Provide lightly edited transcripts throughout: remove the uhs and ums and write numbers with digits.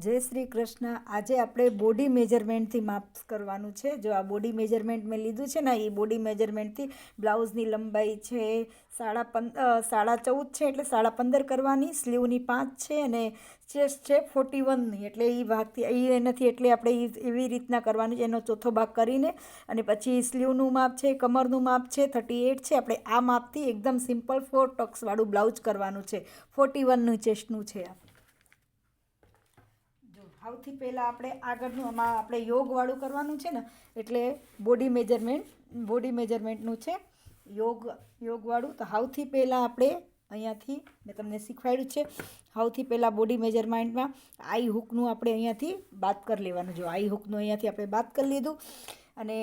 જય શ્રી કૃષ્ણ. આજે આપણે બોડી મેજરમેન્ટથી માપ કરવાનું છે. જો આ બોડી મેજરમેન્ટ મેં લીધું છે ને, એ બોડી મેજરમેન્ટથી બ્લાઉઝની લંબાઈ છે 14.5 છે, એટલે 15.5 કરવાની. સ્લીવની 5 છે અને ચેસ્ટ છે 41ની, એટલે એ ભાગથી એ નથી, એટલે આપણે એવી રીતના કરવાનું છે. એનો ચોથો ભાગ કરીને અને પછી સ્લીવનું માપ છે, કમરનું માપ છે 38 છે. આપણે આ માપથી એકદમ સિમ્પલ 4 ટક્સવાળું બ્લાઉઝ કરવાનું છે. 41નું ચેસ્ટનું છે આ. સૌથી પહેલાં આપણે આગળનું આમાં આપણે યોગવાળું કરવાનું છે ને, એટલે બોડી મેજરમેન્ટનું છે યોગવાળું. તો સૌથી પહેલાં આપણે અહીંયાથી મેં તમને શીખવાડ્યું છે. સૌથી પહેલાં બોડી મેજરમેન્ટમાં આઈ હૂકનું આપણે અહીંયાથી બાદ કરી લેવાનું. જો આઈ હૂકનું અહીંયાથી આપણે બાદ કરી લીધું અને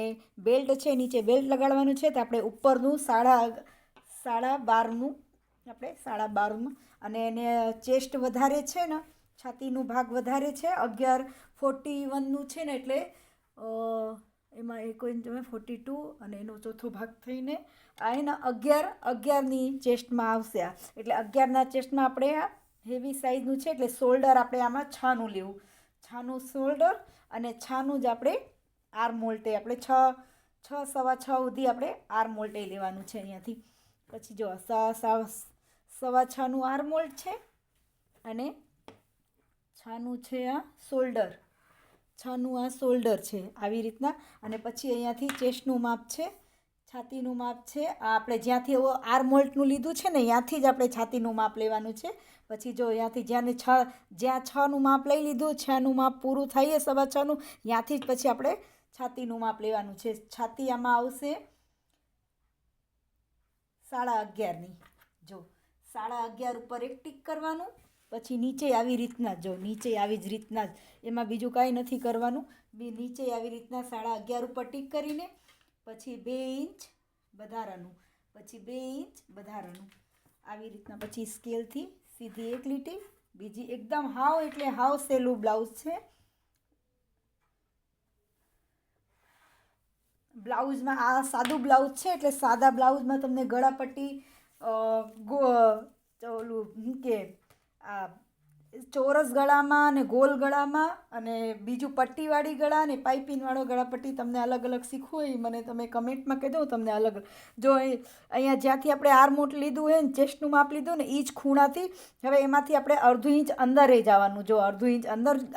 બેલ્ટ છે, નીચે બેલ્ટ લગાડવાનું છે. તો આપણે ઉપરનું સાડા બારનું આપણે 12.5માં, અને એને ચેસ્ટ વધારે છે ને, છાતીનું ભાગ વધારે છે 41નું છે ને, એટલે એમાં એક તમે 42 અને એનો ચોથો ભાગ થઈને આ એના 11ની ચેસ્ટમાં આવશે. આ એટલે 11ના ચેસ્ટમાં આપણે આ હેવી સાઇઝનું છે, એટલે શોલ્ડર આપણે આમાં 6નું લેવું. 6નું શોલ્ડર અને 6નું જ આપણે આર્મ મોલ્ટે આપણે 6 સવા 6 સુધી આપણે આર્મ મોલ્ટે લેવાનું છે અહીંયાથી. પછી જો સવા 6નું આર્મ મોલ્ટ છે અને 6નું છે આ શોલ્ડર. 6નું આ શોલ્ડર છે આવી રીતના. અને પછી અહીંયાથી ચેસ્ટનું માપ છે, છાતીનું માપ છે. આ આપણે જ્યાંથી આર્મ મોલ્ટનું લીધું છે ને, ત્યાંથી જ આપણે છાતીનું માપ લેવાનું છે. પછી જો અહીંયાથી જ્યાં 6નું માપ લઈ લીધું, 6નું માપ પૂરું થાય સવા 6નું, ત્યાંથી જ પછી આપણે છાતીનું માપ લેવાનું છે. છાતી આમાં આવશે 11.5ની. જો 11.5 ઉપર એક ટીક કરવાનું. પછી નીચે આવી રીતના, જો નીચે આવી જ રીતના જ, એમાં બીજું કાંઈ નથી કરવાનું. નીચે આવી રીતના 11.5 ઉપર ટીક કરીને પછી 2 ઇંચ વધારાનું, પછી 2 ઇંચ વધારાનું આવી રીતના. પછી સ્કેલથી સીધી એક લીટી, બીજી એકદમ હાવ એટલે હાવ સહેલું બ્લાઉઝ છે. બ્લાઉઝમાં આ સાદું બ્લાઉઝ છે, એટલે સાદા બ્લાઉઝમાં તમને ગળાપટ્ટી ઓલું કે આ ચોરસ ગળામાં અને ગોલ ગળામાં, અને બીજું પટ્ટીવાળી ગળા અને પાઇપિંગવાળો ગળાપટ્ટી તમને અલગ અલગ શીખવું હોય મને તમે કમેન્ટમાં કહી દો. તમને અલગ જો અહીંયા જ્યાંથી આપણે આર્મોટ લીધું હોય ને, ચેસ્ટનું માપ લીધું ને, એ જ ખૂણાથી હવે એમાંથી આપણે અડધું ઇંચ અંદર જવાનું. જો અડધું ઇંચ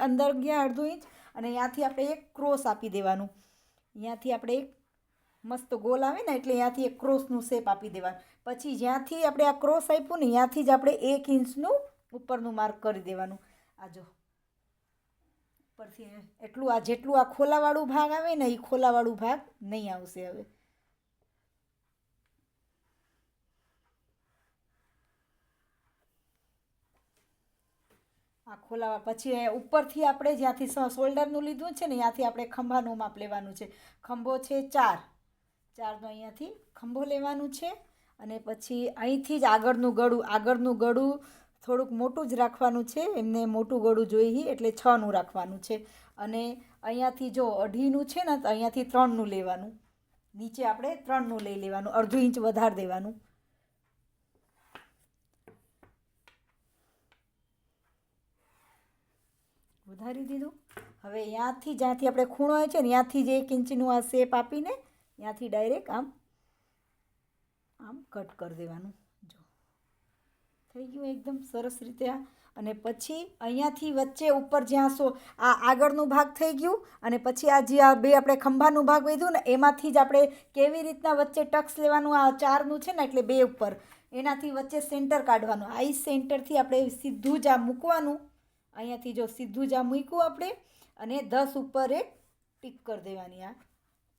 અંદર ગયા, અડધું ઇંચ, અને ત્યાંથી આપણે એક ક્રોસ આપી દેવાનું. ત્યાંથી આપણે એક મસ્ત ગોલ આવે ને, એટલે ત્યાંથી એક ક્રોસનું શેપ આપી દેવાનું. પછી જ્યાંથી આપણે આ ક્રોસ આપ્યું ને, ત્યાંથી જ આપણે 1 ઇંચનું ઉપરનું માર્ક કરી દેવાનું. આ જો ઉપરથી એટલું, આ જેટલું આ ખોલાવાળું ભાગ આવે ને, એ ખોલાવાળું ભાગ નહીં આવશે. હવે આ ખોલાવા પછી ઉપરથી આપણે જ્યાંથી શોલ્ડરનું લીધું છે ને, ત્યાંથી આપણે ખંભાનું માપ લેવાનું છે. ખંભો છે 4નો અહીંયાથી ખંભો લેવાનું છે. અને પછી અહીંથી જ આગળનું ગળું થોડુંક મોટું જ રાખવાનું છે. એમને મોટું ગળું જોઈએ, એટલે 6નું રાખવાનું છે. અને અહીંયાથી જો 2.5નું છે ને, તો અહીંયાથી 3નું લેવાનું. નીચે આપણે 3નું લઈ લેવાનું, અડધું ઇંચ વધારે દેવાનું. વધારી દીધું. હવે જ્યાંથી આપણે ખૂણો હોય છે ને, ત્યાંથી જ 1 ઇંચનું આ શેપ આપીને ત્યાંથી ડાયરેક્ટ આમ કટ કરી દેવાનું. જો થઈ ગયું એકદમ સરસ રીતે આ. અને પછી અહીંયાથી વચ્ચે ઉપર જ્યાં આ આગળનું ભાગ થઈ ગયું, અને પછી આ જે આ બે આપણે ખંભાનું ભાગ વધ્યું ને, એમાંથી જ આપણે કેવી રીતના વચ્ચે ટક્સ લેવાનું. આ 4નું છે ને, એટલે 2 ઉપર એનાથી વચ્ચે સેન્ટર કાઢવાનું. આ સેન્ટરથી આપણે સીધું જ આ મૂકવાનું. અહીંયાથી જો સીધું જ આ મૂક્યું આપણે, અને 10 ઉપર એક ટીક કરી દેવાની. આ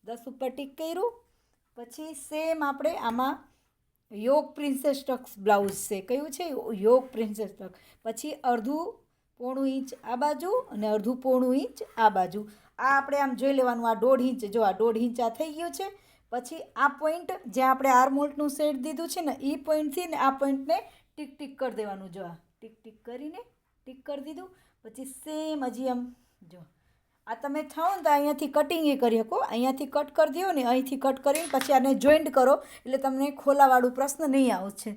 10 ઉપર ટીક કર્યું. પછી સેમ આપણે આમાં યોગ પ્રિન્સેસ ટક્સ બ્લાઉઝ છે. કયું છે? યોગ પ્રિન્સેસ ટક્સ. પછી અડધું પોણું ઇંચ આ બાજુ અને અડધું પોણું ઇંચ આ બાજુ. આ આપણે આમ જોઈ લેવાનું. આ 1.5 ઇંચ, જો આ 1.5 ઇંચ આ થઈ ગયું છે. પછી આ પોઈન્ટ જ્યાં આપણે આર્મહોલ્ટનું સેટ દીધું છે ને, એ પોઈન્ટથી ને આ પોઈન્ટને ટીક ટીક કરી દેવાનું. જો આ ટીક કરીને ટીક કરી દીધું. પછી સેમ હજી આમ જો આ તમે થાઓ ને, તો અહીંયાથી કટિંગ એ કરી શકો. અહીંયાથી કટ કરી દો ને, અહીંથી કટ કરીને પછી આને જોઈન્ટ કરો, એટલે તમને ખોલાવાળું પ્રશ્ન નહીં આવશે.